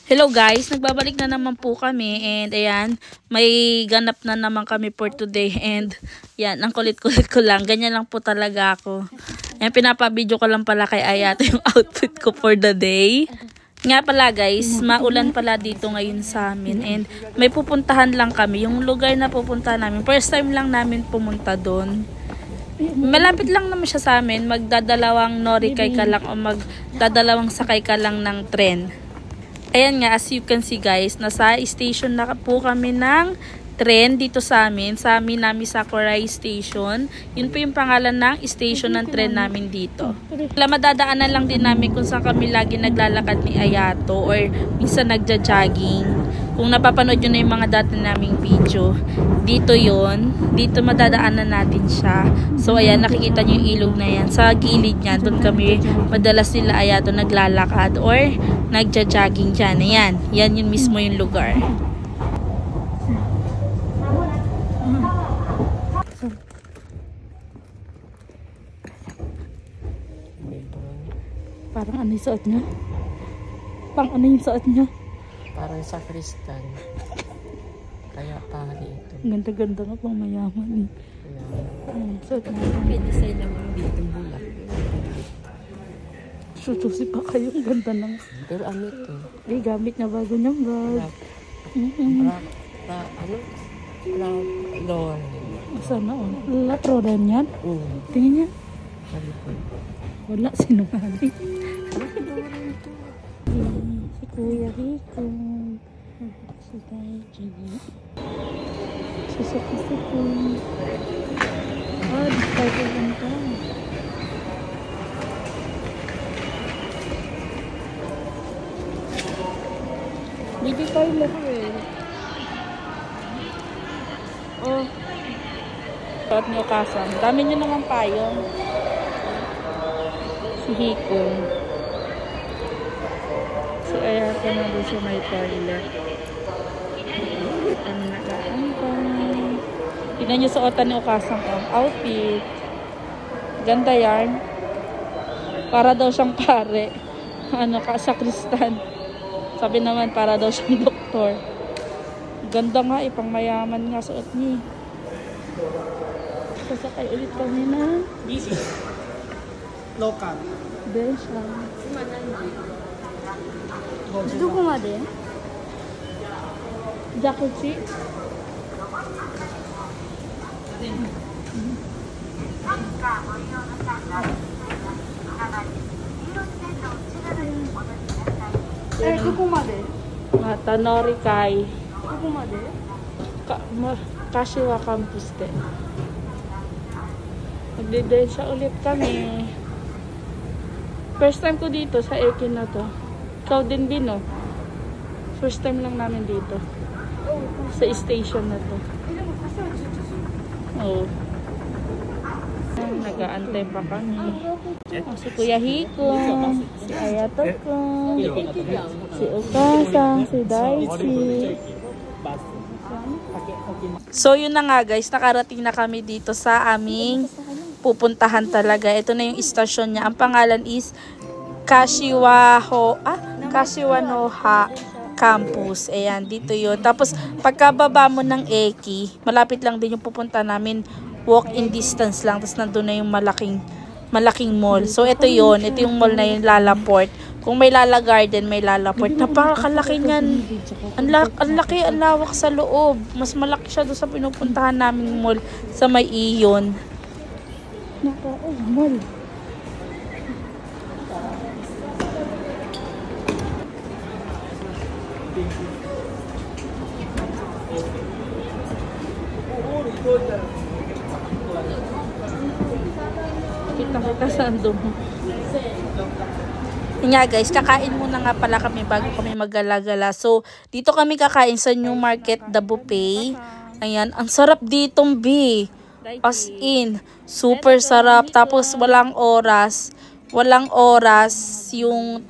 Hello guys, nagbabalik na naman po kami and ayan, may ganap na naman kami for today and yan, ang kulit-kulit ko lang, ganyan lang po talaga ako. Ayan, pinapabidyo ko lang pala kay Ayato yung outfit ko for the day. Nga pala guys, maulan pala dito ngayon sa amin and may pupuntahan lang kami, yung lugar na pupuntahan namin, first time lang namin pumunta doon. Malapit lang naman siya sa amin, magdadalawang norikay ka lang o magdadalawang sakay ka lang ng tren. Ayan nga, as you can see guys, nasa station na po kami ng tren dito sa amin namin Sakurai Station. Yun po yung pangalan ng station ng tren namin dito. Madadaanan lang din namin kung saan kami lagi naglalakad ni Ayato or minsan nagja-jogging. Kung napapanood yun na yung mga dati naming video, dito yon, dito madadaanan natin siya. So ayan, nakikita nyo yung ilog na yan. Sa gilid niya, doon kami madalas sila Ayato naglalakad or nagja-jogging dyan. Ayan, yan yun mismo yung lugar. Parang ano yung suot nyo? Parang ano yung suot nyo? Parang sa Kristan. Kaya pari ito. Ganda-ganda nga pang mayaman. Suot mo. Pinisign naman dito bulak. Sususi pa kayong ganda ng... Pero ano ito? Eh, gamit na bago niyang bag. Lord. Sana o. Latrodan yan? Tingin niya. Wala, sinungaling. Si Kuya Rico. Si Tayo Jenny. Susuki-suki. Ah, di tayo pumunta. Bibi tayo lang eh. Oh. Suot niyo kasam. Dami niyo naman payong. Si Hikong. Si Ayato na doon sa may toilet. Ang nag-aantay. Tignan nyo suotan ni Okasang outfit. Ganda yan. Para daw siyang pare. Ano ka, sa Kristan. Sabi naman para daw siyang doktor. Ganda nga, pang mayaman nga suot niya. Sasakay ulit kami na. Local. Desha. Duko ma de? Jakuchi? Duko ma de? Tanorikai. Duko ma de? Kashiwa campus de. Magdidensya ulit kami. First time ko dito sa Ekin na to. Ikaw din Bino. First time lang namin dito. Sa station na to. Oo. Nag-aantay pa kami. Si Kuya Hiko. Si Ayato ko. Si Okasang. Si Daichi. So yun na nga guys. Nakarating na kami dito sa aming pupuntahan talaga. Ito na yung istasyon niya. Ang pangalan is Kashiwanoha Campus. Ayan, dito yun. Tapos, pagkababa mo ng Eki, malapit lang din yung pupunta namin. Walk-in distance lang. Tapos, nandun na yung malaking mall. So, ito yun. Ito yung mall na yung Lalaport. Kung may Lala Garden, may Lalaport. Napakalaki niyan. Ang laki, ang lawak sa loob. Mas malaki siya doon sa pinupuntahan naming mall sa may Iyon. Mall. Kita sa andong. Nga guys, kakain muna nga pala kami bago kami maggalagala. So, dito kami kakain sa New Market The Buffet. Ayan, ang sarap ditong B. As in, super sarap. Tapos walang oras yung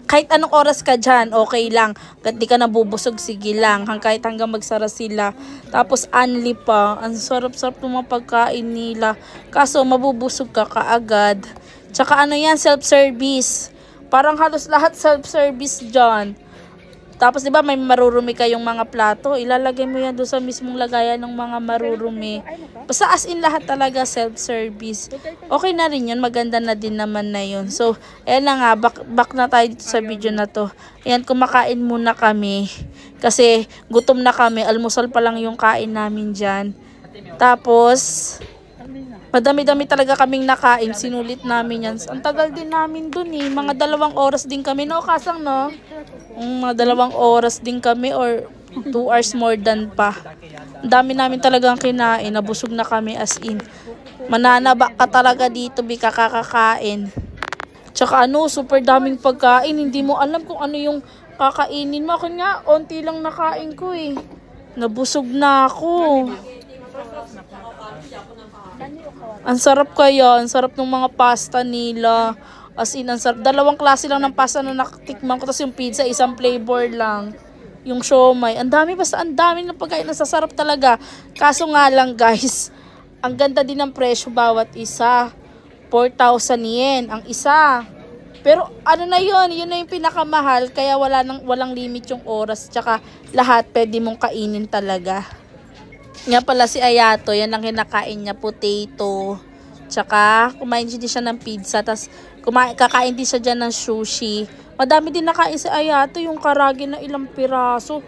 kahit anong oras ka dyan, okay lang. Di ka nabubusog, sige lang. Kahit hanggang magsara sila. Tapos unli pa. Ang sarap-sarap ng mga pagkain nila. Kaso mabubusog ka kaagad. Tsaka ano yan, self-service. Parang halos lahat self-service dyan. Tapos, di ba, may marurumi kayong mga plato. Ilalagay mo yan doon sa mismong lagayan ng mga marurumi. Basta as in lahat talaga self-service. Okay na rin yun. Maganda na din naman na yun. So, ayan na nga. Back na tayo dito sa video na to. Ayan, kumakain muna kami. Kasi, gutom na kami. Almusal pa lang yung kain namin dyan. Tapos, madami-dami talaga kaming nakain. Sinulit namin yan. Ang tagal din namin dun eh. Mga 2 oras din kami. No, Kasang, no? Mga 2 oras din kami or 2 hours more than pa. Ang dami namin talagang kinain. Nabusog na kami as in. Mananaba ka talaga dito, Bi, kakakain. Tsaka super daming pagkain. Hindi mo alam kung ano yung kakainin mo. Kanya, onti lang nakain ko eh. Nabusog na ako. Ang sarap kaya. Ang sarap ng mga pasta nila. As in, ang sarap. 2 klase lang ng pasta na nakatikman ko. Tapos yung pizza, isang flavor lang. Yung siomay. Ang dami, basta ang dami ng pagkain. Nasasarap talaga. Kaso nga lang guys, ang ganda din ng presyo bawat isa. 4,000 yen ang isa. Pero ano na yun na yung pinakamahal. Kaya walang limit yung oras. Tsaka lahat pwede mong kainin talaga. Nga pala si Ayato, yan ang kinakain niya, potato. Tsaka kumain din siya ng pizza. Tapos kakain din siya dyan ng sushi. Madami din nakain si Ayato, yung karagi na ilang piraso.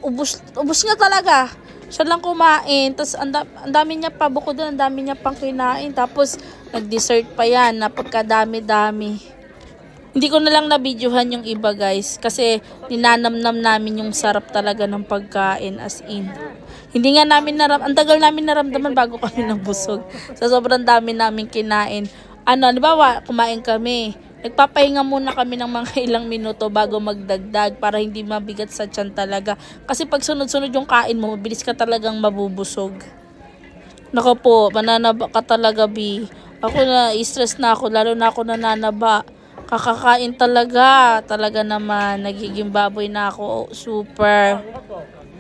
Ubus niya talaga. Siya lang kumain. Tapos ang dami niya pa, bukod doon, ang dami niya pang kinain. Tapos nag-dessert pa yan, napagkadami-dami. Hindi ko na lang na-videohan yung iba guys. Kasi ninanamnam namin yung sarap talaga ng pagkain as in. Hindi nga namin ang tagal namin naramdaman bago kami nabusog. Sa sobrang dami namin kinain. Halimbawa, kumain kami. Nagpapahinga muna kami ng mga ilang minuto bago magdagdag para hindi mabigat sa tiyan talaga. Kasi pag sunod-sunod yung kain mo, mabilis ka talagang mabubusog. Nako po, mananaba ka talaga, Bi. Ako na, stress na ako, lalo na ako nananaba. Kakakain talaga. Talaga naman, nagiging baboy na ako. Super.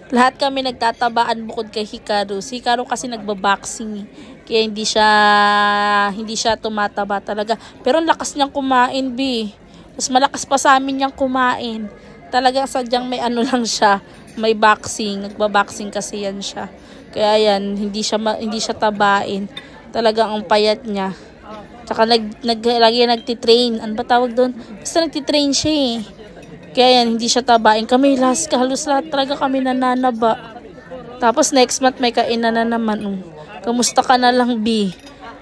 Lahat kami nagtatabaan bukod kay Hikaru. Si Hikaru kasi nagbaboxing. Kaya hindi siya tumataba talaga. Pero ang lakas niyang kumain, Bi. Mas malakas pa sa amin niyang kumain. Talagang sadyang may lang siya. May boxing. Nagbaboxing kasi yan siya. Kaya yan, hindi siya tabain. Talagang ang payat niya. Tsaka lagi nagtitrain. Ano ba tawag doon? Basta nagtitrain siya eh. Kaya yan, hindi siya tabain. Kami halos lahat talaga kami nananaba. Tapos next month may kainan na naman. Kamusta ka na lang, Bi?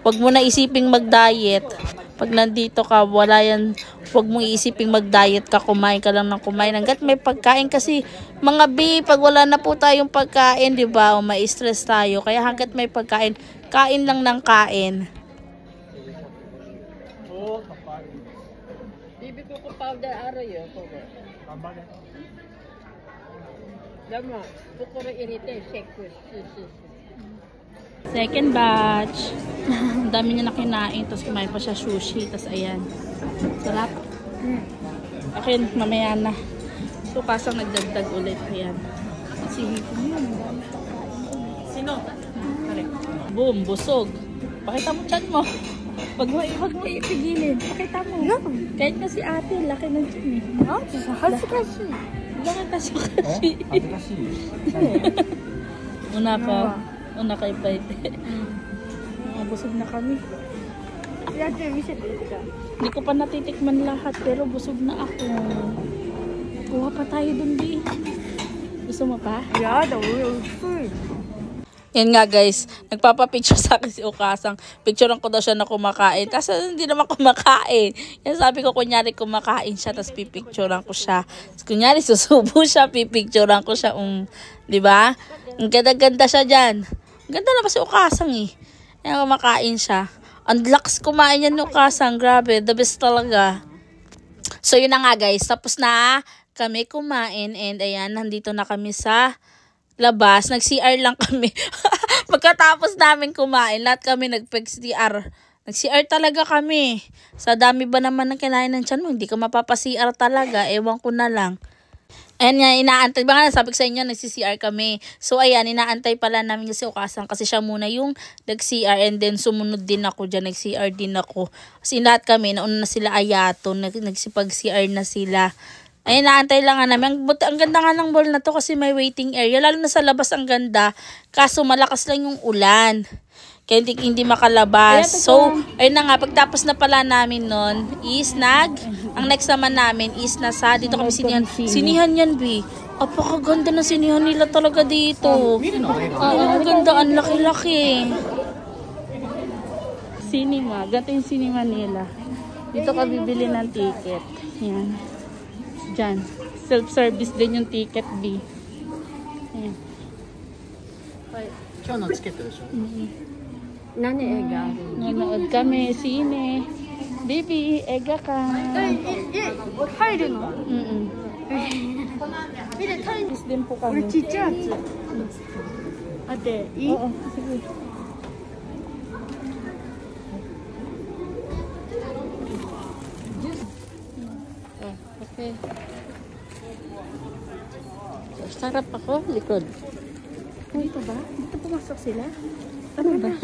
Huwag mo na isiping mag-diet. Pag nandito ka, wala yan. Huwag mo isiping mag-diet ka. Kumain ka lang ng kumain. Hanggat may pagkain kasi, mga Bi, pag wala na po tayong pagkain, di ba? O ma-stress tayo. Kaya hanggat may pagkain, kain lang ng kain. Bibi ko powder araw yun. Dama, pukuro irite, shake. Second batch. Ang dami niya na kinain. Tapos kumain pa siya sushi. Tapos ayan. Sarap. Akin, mamaya na. So, Kasang nagdagdag ulit. Ayan. Sige ko yun. Sino? Boom, busog. Pakita mo chan mo. Wag mo ipigilin. Pakita mo. No. Kahit na si ate, laki ng chan eh. Ah, hasukashi. Bakit hasukashi? Una kay Paite. Busog na kami. Hindi ko pa natitikman lahat pero busog na ako. Kuha pa tayo dun, Bi. Gusto mo pa? Yeah, the real food. Yan nga guys, nagpapapicture sa akin si Ukasang. Picturean ko daw siya na kumakain. Kasi hindi naman kumakain. Yan sabi ko, kunyari kumakain siya, tapos pipicturean ko siya. Kunyari susubo siya, pipicturean ko siya. Diba? Ang ganda-ganda siya dyan. Ang ganda na ba si Ukasang eh. Yan, kumakain siya. Ang lakas kumain yan ni Ukasang. Grabe, the best talaga. So yun na nga guys, tapos na kami kumain. And ayan, nandito na kami sa labas, nag-CR lang kami. Pagkatapos namin kumain, lahat kami nag-CR. Nag-CR talaga kami. Sa dami ba naman ng kinain ng tiyan mo, hindi ka mapapa-CR talaga. Ewan ko na lang. Ayan nga, inaantay. Baka sabi ko sa inyo, nag-CR kami. So ayan, inaantay pala namin si Ukasang kasi siya muna yung nag-CR and then sumunod din ako dyan. Nag-CR din ako. Kasi lahat kami, nauna na sila Ayato, nagsipag-CR na sila. Ayun, naantay lang nga namin. Ang ganda nga ng mall na to kasi may waiting area. Lalo na sa labas ang ganda. Kaso malakas lang yung ulan. Kaya hindi makalabas. So, ayun na nga. Pagtapos na pala namin nun, ang next naman namin is nasa, dito kami sinihan. Sinihan yan, B. Apakaganda na sinihan nila talaga dito. Ang ganda, ang laki-laki. Cinema. Ganito yung cinema nila. Dito ka bibili ng ticket. Yan. Diyan. Self-service din yung ticket, B. Ayan. Nani ega? Nanood kami, sine. Baby, ega ka. Hayru no? Is din po kami. Chichi-atsu. Ate, ii? Oo, sige. Okay. Sarap ako, likod. Ito ba? Dito pumasok sila? Ano ba?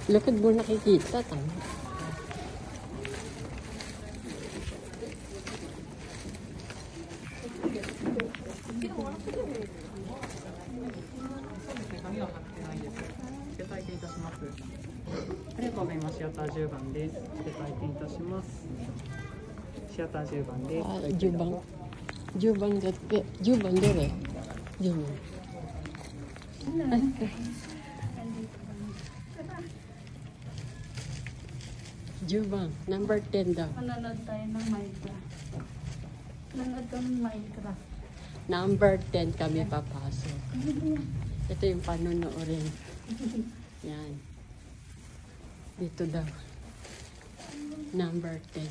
Likod mo nakikita. Tama. Jubanだって10番どれ10番10番 number 10 daw. Manonood tayo ng Minecraft. Manonood tayo ng Minecraft. Number 10 kami papasok. Ito yung panonoorin. Yan. Dito daw. Number 10.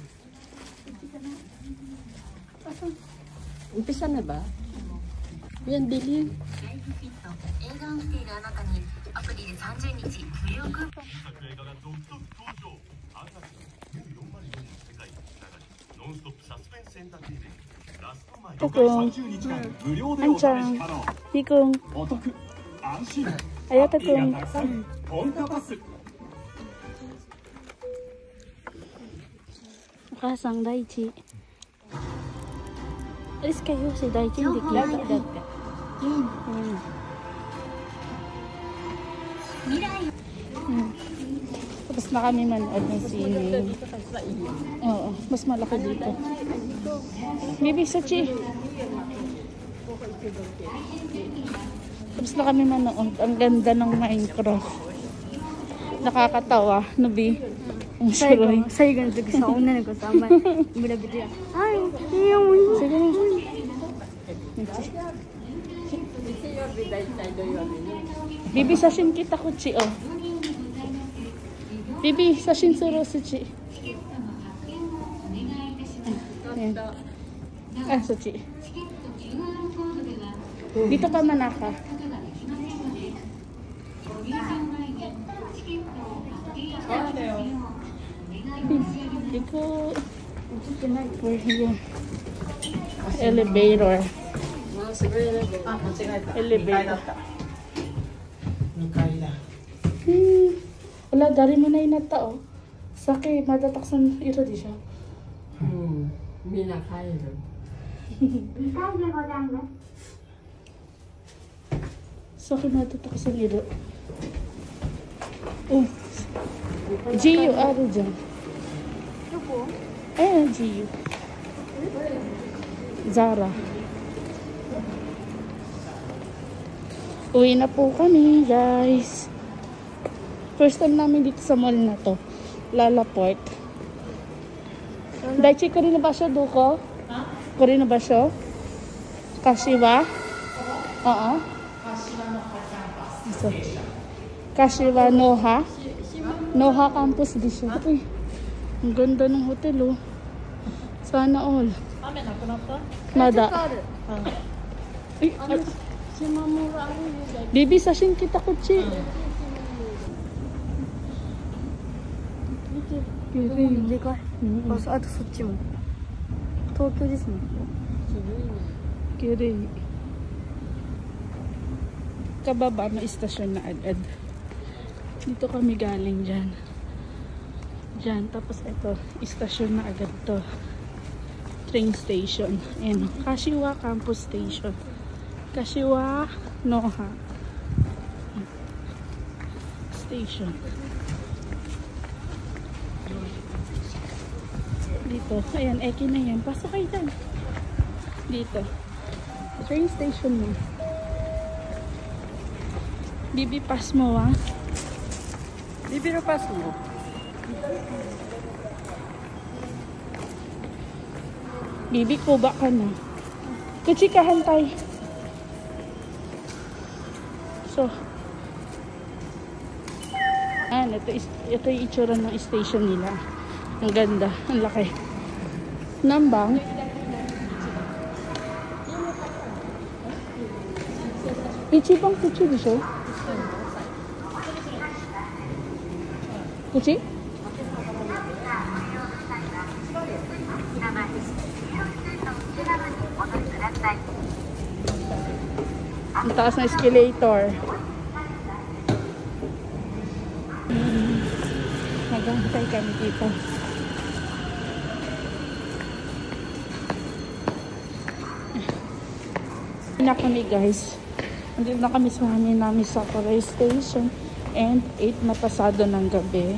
Umpisa na ba? Yan, dilim. Takong. Anchan. Hikong. Ayatakong. Kasang Daichi. Alis kayo si Daichi, hindi kita dati. Tapos na kami manood ng sine. Oo, mas malaki dito. Maybe Sachi. Tapos na kami manood. Ang ganda ng Minecraft. Nakakatawa, no B? Ang suroy. 最後の時さ、女の子さ、あんまりブラブラ。はい、いやもう。 Sige na. Bibi, sashin kita kuchi, oh. Bibi, sashin suro suchi. Ayan. Ah, suchi. Dito ka manaka. Iko. We're here. Elevator. Elevator. Wala, dari mo na inata, oh. Saki, matataksan ito di siya. Minakairo. Saki, matataksan ito. Oh. Giyu, aro dyan. Eh, Giyu. Zara. Uwi na po kami, guys. First time namin dito sa mall na to. Lalaport. Daichi, kari na ba siya, Duko? Kari na ba siya? Kashiwa? Oo. Kashiwa Noha? Noha campus di siya. Uy, ang ganda ng hotel, oh. Sana all. Mada. Uy, Bibi, sashin kita kuchi.でかい。あとそっちも。東京ですね。 Kiri. Kababa, may istasyon na agad. Dito kami galing dyan. Dyan. Tapos ito, istasyon na agad to. train station. Ayan, Kashiwa Campus Station. Kashiwa Noha Station. Dito. Ayan, eki na yan. Pasok kayo dyan. Dito. Train station mo. Bibi pass mo, ah. Bibi no pass mo. Bibi, kuba ka na. Kuchikahan tayo. So, ito yung itsura ng station nila. Ang ganda, ang laki. Nambang. Ichibang kuchi desho? Kuchi? Ang taas na escalator. Nagantay kami dito. Na kami guys. Andito na kami sa namin sa Korea Station and 8 na pasado ng gabi.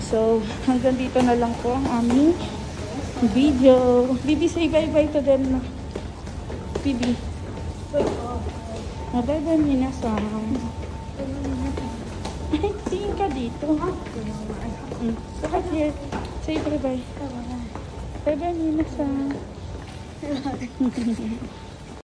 So, hanggang dito na lang po ang aming video. Bibi, say bye-bye to them na. Bibi. Bye-bye, minasan. Ay, tingin ka dito. Look at here. Say bye-bye. Bye-bye, minasan.